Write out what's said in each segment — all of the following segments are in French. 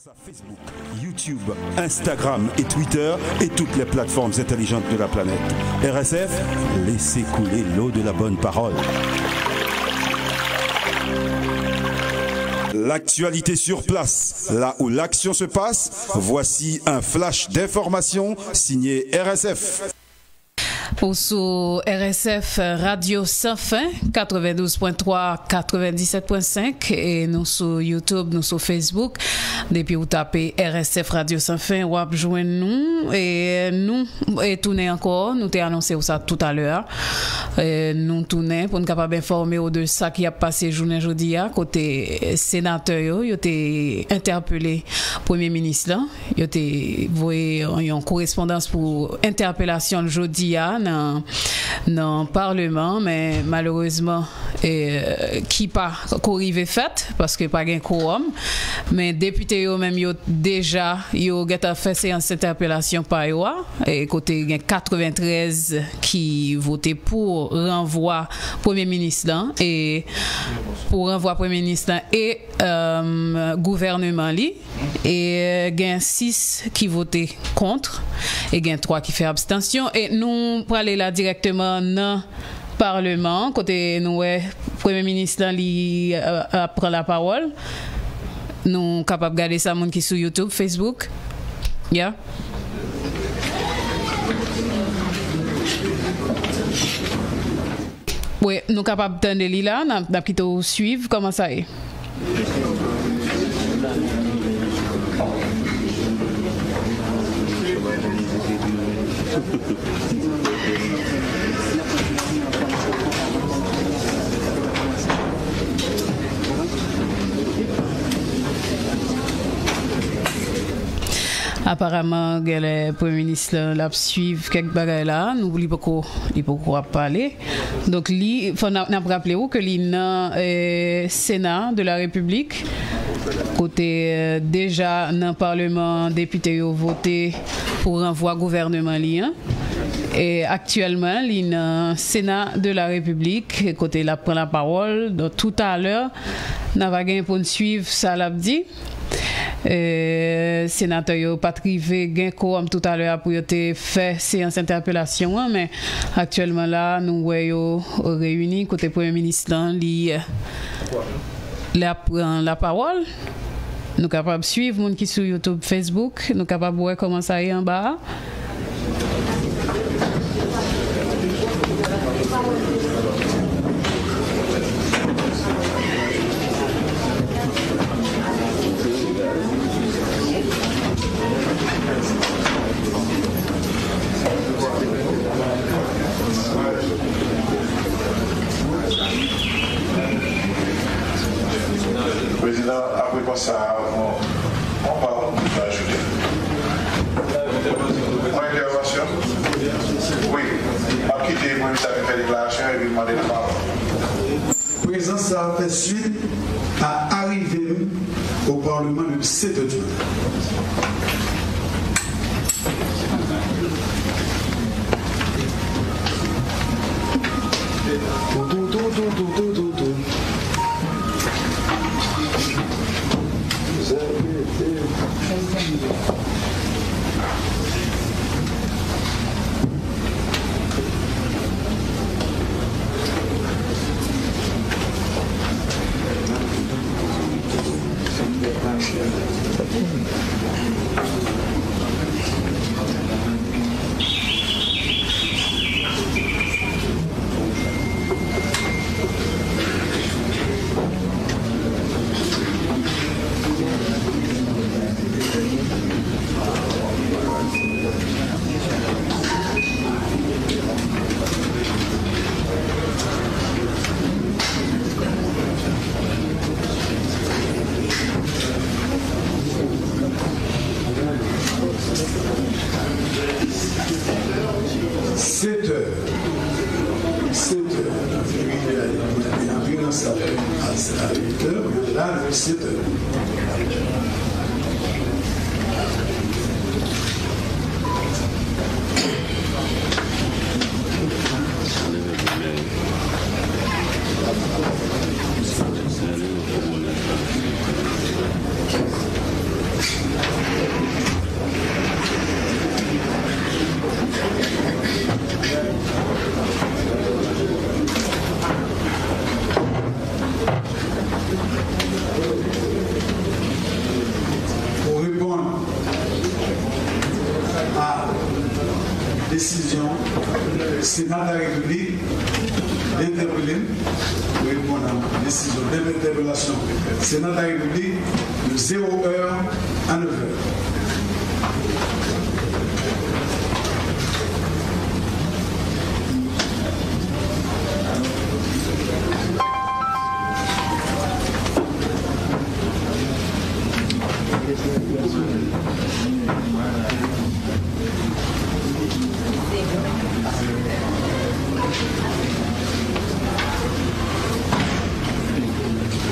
Grâce à Facebook, YouTube, Instagram et Twitter et toutes les plateformes intelligentes de la planète. RSF, laissez couler l'eau de la bonne parole. L'actualité sur place, là où l'action se passe, voici un flash d'information signé RSF. Pour sous RSF Radio Sans Fin 92.3 97.5 et nous sur YouTube, nous sur Facebook. Depuis vous tapez RSF Radio Sans Fin, vous joignez nous et tourner encore. Nous t'ai annoncé ça tout à l'heure. Nous tourner pour nous capable informer de ça qui a passé journée aujourd'hui à côté sénateur il était interpellé premier ministre là, il était voyé en correspondance pour interpellation jeudi dans le Parlement, mais malheureusement qui pas qu'arrivé fait parce que pas gain quorum, mais député yo même yo déjà yo gata fait séance d'interpellation par yo et côté 93 qui voté pour renvoi premier ministre là et pour renvoi premier ministre là et gouvernement li et gain 6 qui voté contre et gain 3 qui fait abstention et nous pour aller là directement dans Parlement côté nous premier ministre là li prend la parole. Nous capable regarder ça monde qui sur YouTube, Facebook. Yeah. Oui, nous capable d'entendre li là, n'a plutôt suivre comment ça est. Apparemment, le Premier ministre l'a suivi quelques bagages là, nous voulons beaucoup parler. Donc, il faut nous rappeler que le Sénat de la République, côté déjà dans le Parlement, député ont voté pour renvoi gouvernement lien. Et actuellement, le Sénat de la République, côté la prend la parole, donc tout à l'heure, nous avons pour nous suivre ça l'a dit. Sénateur yo pas privé gain quorum tout à l'heure pour faire séance d'interpellation mais actuellement là nous voyons réunis côté premier ministre li prend la parole nous capable suivre monde qui sur YouTube Facebook nous capable voir comment ça est en bas. Après ça, on va ajouter. Mon intervention? Oui. À quitter, moi, ça fait déclaration et lui demander la parole. Présent, ça fait suite à arriver au Parlement le 7 juin. Sénat de la République d'interpeller, pour répondre à la décision d'interpellation, Sénat de la République de 0h à 9h.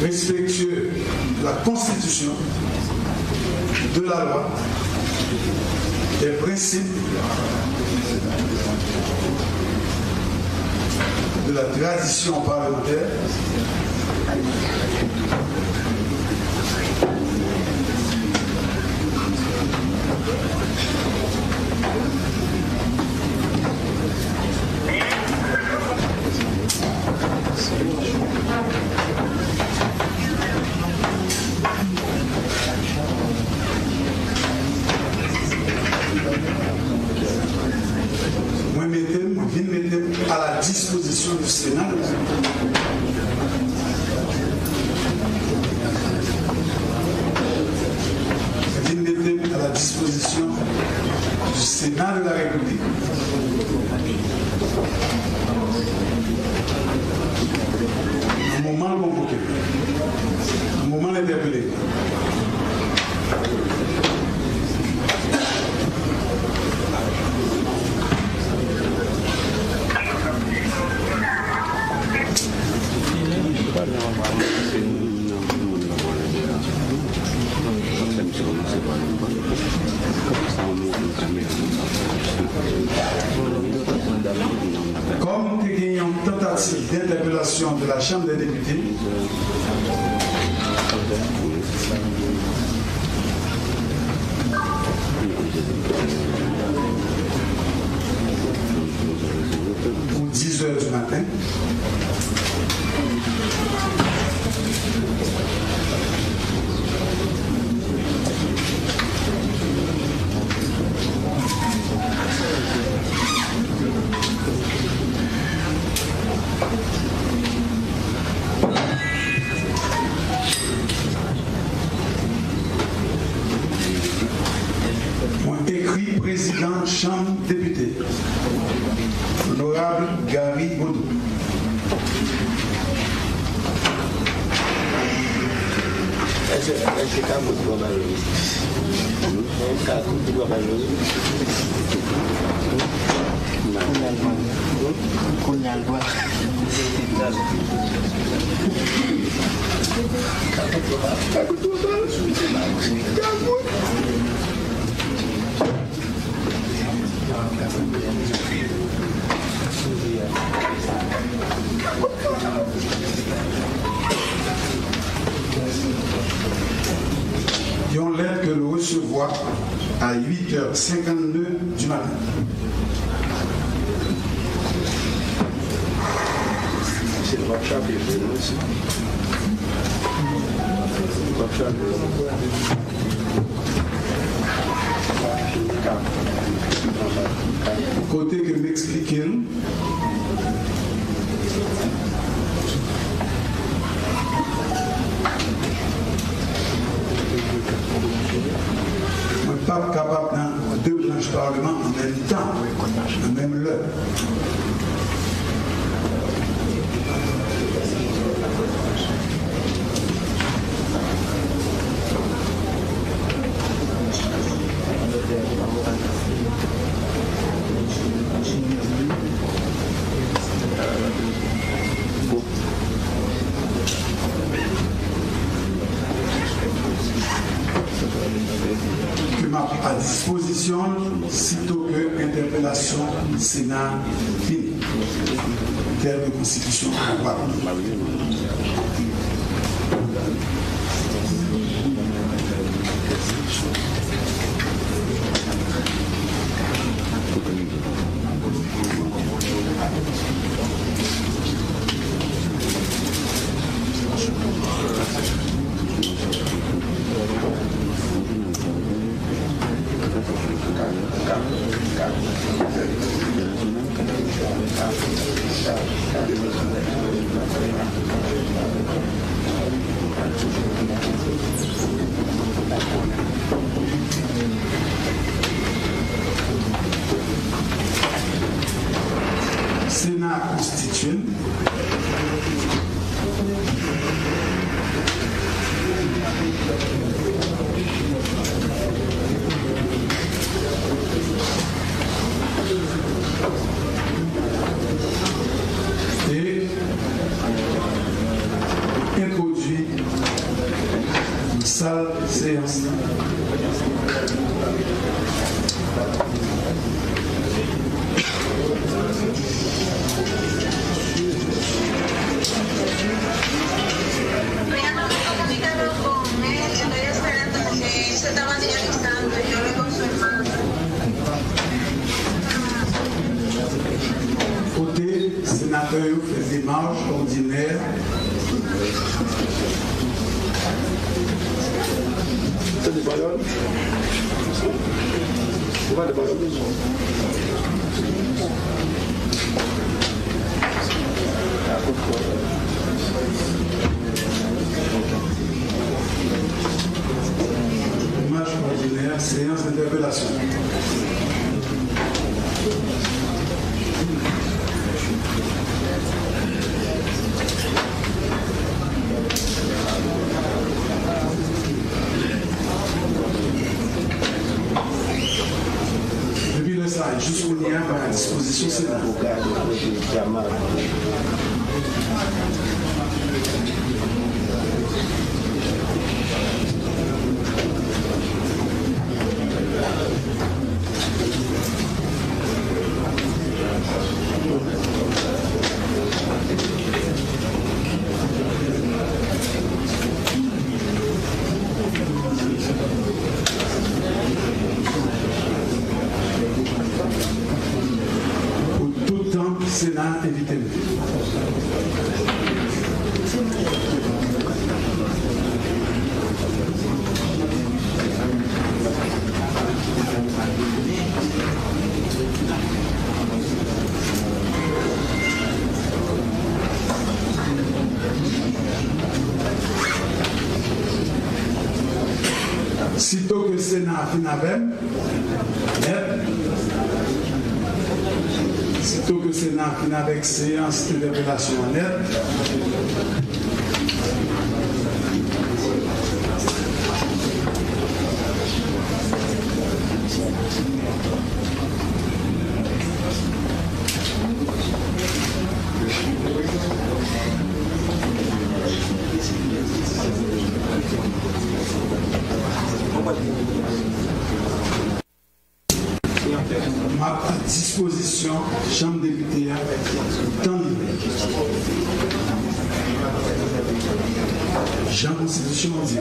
Respectueux de la Constitution, de la loi, des principes, de la tradition parlementaire, à la disposition du Sénat. À la disposition du Sénat de la République. Un moment convoqué, un moment interpellé. Comme nous avons une tentative d'interpellation de la Chambre des députés, pour 10h du matin, président Chambre député, honorable Gary Boudou. Ils ont l'air que le recevoir à 8h52 du matin. C'est le WhatsApp et côté que m'expliquez, on n'est pas capable dans deux branches parlement en même temps, en même l'heure. À disposition, sitôt que l'interpellation du Sénat finit. Terme de constitution. introduit une salle séance. Côté sénateur, fait des marches ordinaires. Marche ordinaire, séance d'interpellation. Depuis le ça, jusqu'au lien à disposition Sénat. Pour tout temps, Sénat, évitez-le. Sitôt que le Sénat finit avec, sitôt que le Sénat finit avec séance d'interpellation nette, à disposition, Chambre des députés, temps libre. Jean Constitution dit.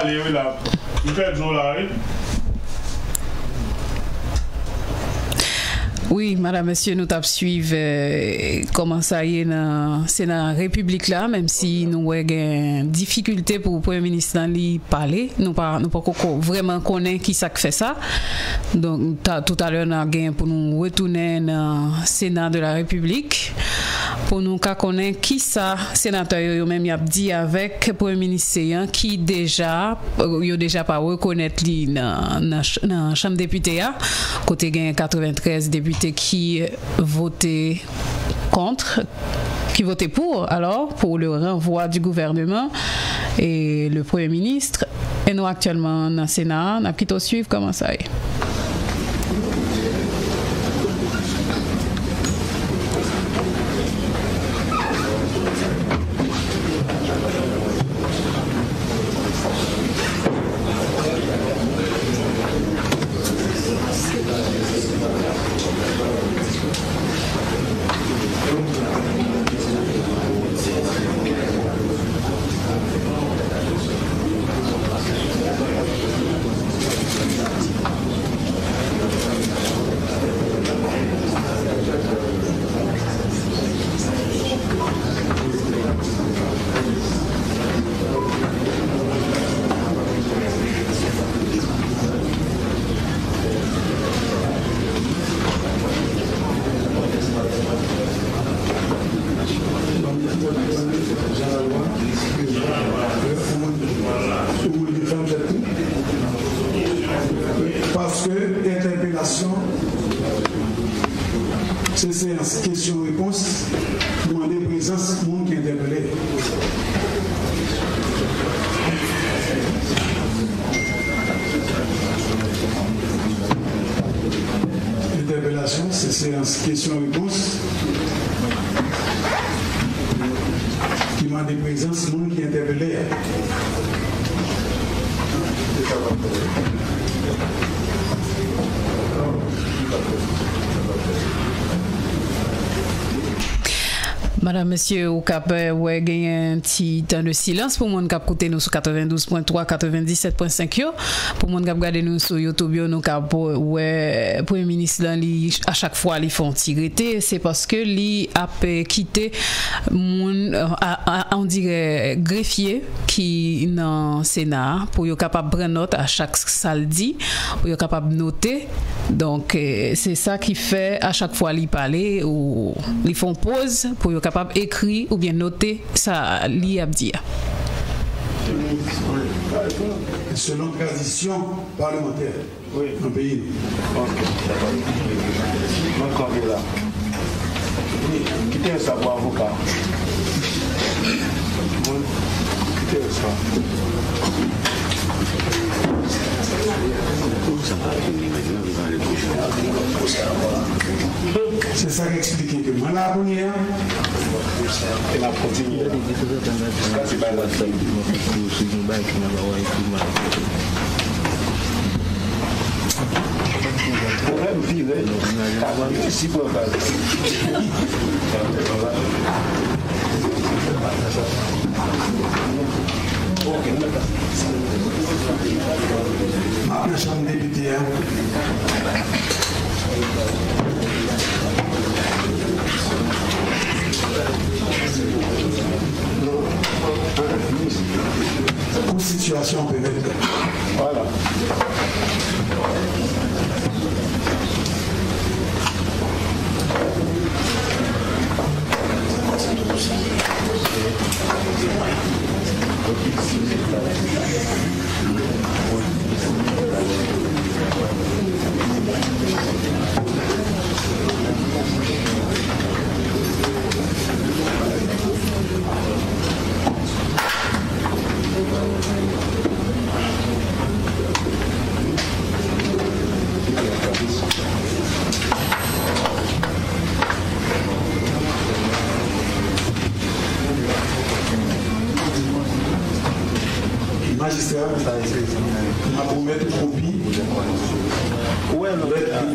Allez, oui, là. Il fait jour là, oui. Oui, madame, monsieur, nous t'avons suivi comment ça y est c'est dans la République là, même si nous avons une difficulté pour le Premier ministre d'y parler, nous pas vraiment connaître qui ça fait ça. Donc tout à l'heure nous avons pour nous retourner dans le Sénat de la République pour nous connaître qui ça sénateur même y a dit avec le Premier ministre qui déjà pas reconnaître lui dans la Chambre des députés côté gain 93 députés qui votaient contre, qui votaient pour, alors, pour le renvoi du gouvernement et le Premier ministre. Et nous, actuellement, dans le Sénat, on a plutôt suivre comment ça est. interpellation, c'est séance question-réponse, demander présence du monde qui est interpellé. Interpellation, c'est séance question-réponse, qui demande présence du monde qui est interpellé. Madame, monsieur, au cap, ouais, gagné un petit temps de silence pour mon cap côté nous sur 92.3, 97.5 yo. Pour mon cap garder nous sur YouTube, nous cap ouais, Premier ministre là, à chaque fois ils font tirer, c'est parce que li a quitté mon on dirait greffier qui dans Sénat pour yo capable prendre note à chaque samedi, pour yo capable noter. Donc c'est ça qui fait à chaque fois li parler ou ils font pause pour yo capable écrire ou bien noter ça li a dire. Selon tradition parlementaire dans le pays. Encore là. Quittez ça pour avocat. Quittez ça. C'est ça qui explique que moi la première et la continuer. C'est pas la seule. Problème vivre. Si pour la Chambre des députés. Constitution peut mettre. Voilà. Magistrat, m'a promis une copie. Ouais, le président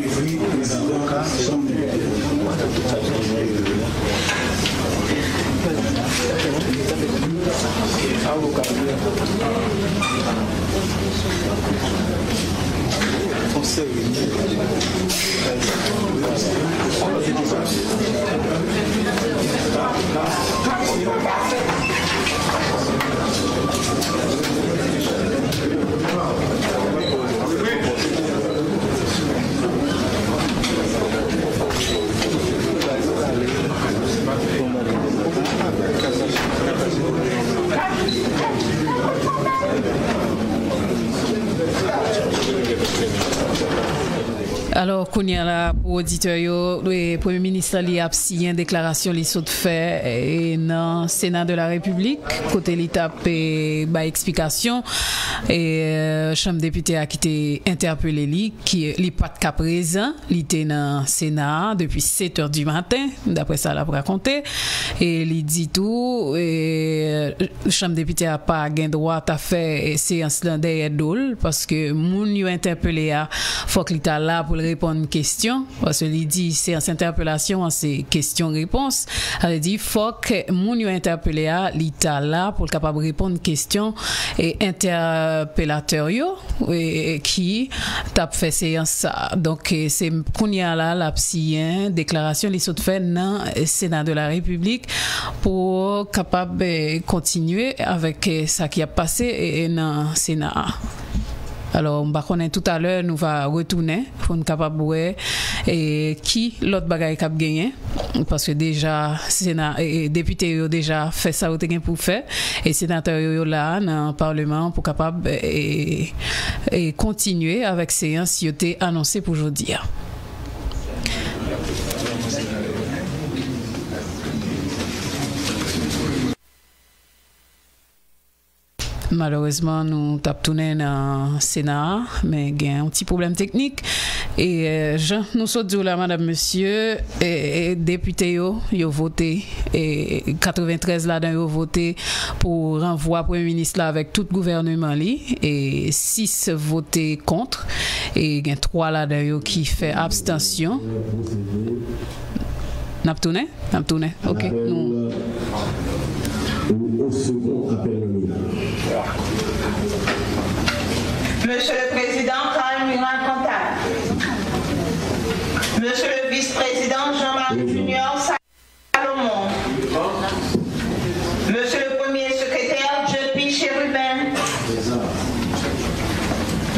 Alors, qu'on y a là pour auditeur, le Premier ministre a signé une déclaration li saute fait dans le Sénat de la République, côté l'État par explication et Chambre député a quitté interpellé li qui li pas de cas présent, li était dans le Sénat depuis 7h du matin, d'après ça l'a raconté et il dit tout et Chambre député a pas gain droit à faire séance là derrière dol parce que moun yo interpellé a faut que l'État là pour répondre une question parce que il dit c'est en interpellation c'est question-réponse elle dit faut que moun yo interpellé à l'État là pour capable répondre une question et interpellateur yo qui t'a fait séance ça donc c'est kounya là la psy déclaration li saute fait dans Sénat de la République pour capable continuer avec ça qui a passé dans Sénat. Alors, on va connaître tout à l'heure, nous va retourner pour nous capable voir et qui l'autre bagaille cap gagné parce que déjà sénat et député ont déjà fait ça au gain pour faire et sénateur là dans le parlement pour capable et continuer avec séance qui était annoncée pour aujourd'hui. Malheureusement, nous avons tourné dans le Sénat, mais il y a un petit problème technique. Et nous sommes dit là, madame, monsieur, et député, ils ont voté, et 93 là-dedans, ils ont voté pour renvoi Premier ministre là avec tout le gouvernement, et 6 votés contre, et il y a 3 là-dedans qui fait abstention. Nous avons tourné? Ok. Nous. Au second appel nominal. Monsieur le Président, Karl Murat Contact. Monsieur le Vice-président, Jean-Marie Junior Salomon. Monsieur le Premier Secrétaire, Jepi Chérubin.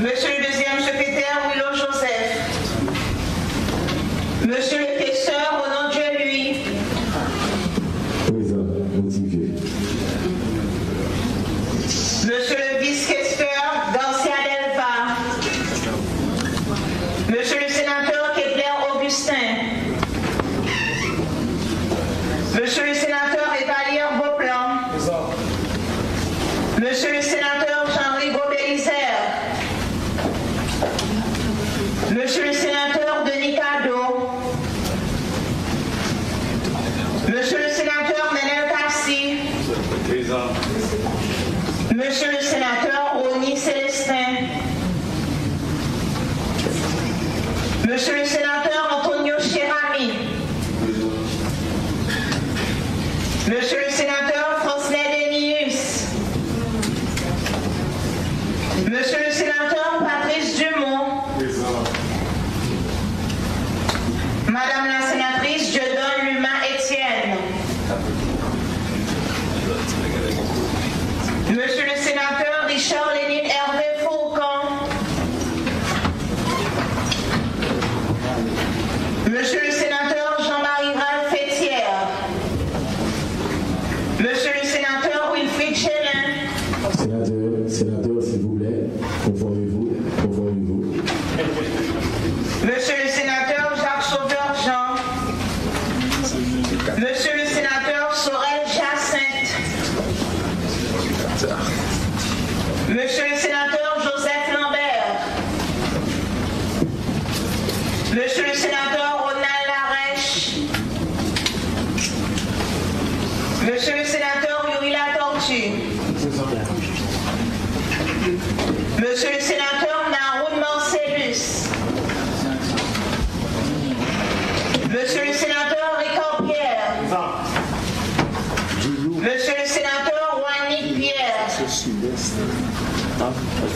Monsieur le Deuxième Secrétaire, Willow Joseph. Monsieur le Questeur, au nom de Dieu, lui. Présent, motivé. Monsieur le vice-questeur, Garcia Delva. Monsieur le sénateur Kepler Augustin. Monsieur le sénateur Evalier Beauplan. Monsieur le sénateur Jean-Louis Gobelizer. Monsieur le sénateur Denis Cado. Monsieur le sénateur Menel Kassi. Monsieur le sénateur Rony Célestin. Monsieur le sénateur Antonio Cherami. Monsieur le sénateur Fransley Denius. Monsieur le sénateur Patrice Dumont. Madame la sénatrice Dieudonne Luma-Étienne. Monsieur le sénateur Richard Lénine Hervé Faucon. Monsieur le sénateur Jean-Marie Ralph Fétière. Monsieur le sénateur Wilfried Chélin. Sénateur, s'il vous plaît, conformez-vous. Monsieur le sénateur Jacques Sauveur-Jean. Monsieur le sénateur Sorel Jacinthe. Monsieur le sénateur Joseph Lambert. Monsieur le sénateur Ronald Larèche. Monsieur le sénateur Yuri Latortue. Monsieur le sénateur Naroun Marcellus. Monsieur le sénateur Ricard Pierre. Monsieur le sénateur Wannick Pierre.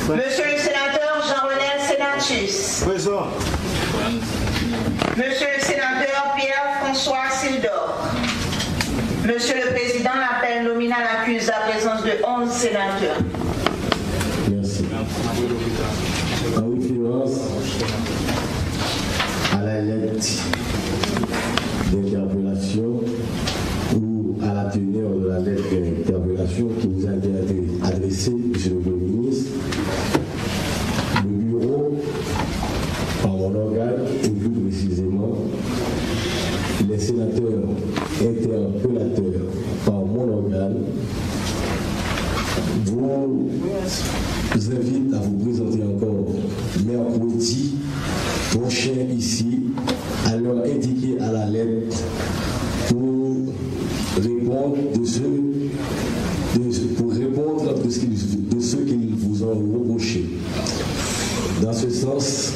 Monsieur le sénateur Jean-Renel Sénatus. Présent. Monsieur le sénateur Pierre-François Sildor. Monsieur le Président, l'appel nominal accuse la présence de 11 sénateurs. Merci. En référence à la lettre d'interpellation ou à la teneur de la lettre d'interpellation qui vous a été adressée, Monsieur le Premier ministre, le bureau, par mon organe, et plus précisément, les sénateurs interpellateurs par mon organe, vous invite à vous présenter encore mercredi prochain ici, à leur indiquer à la lettre pour répondre de ce qu'ils vous ont reproché. Dans ce sens,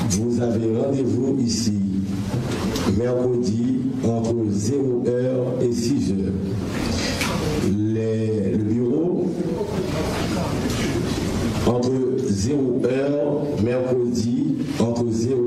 vous avez rendez-vous ici mercredi entre 0h et 6h. Le bureau entre 0h mercredi entre 0h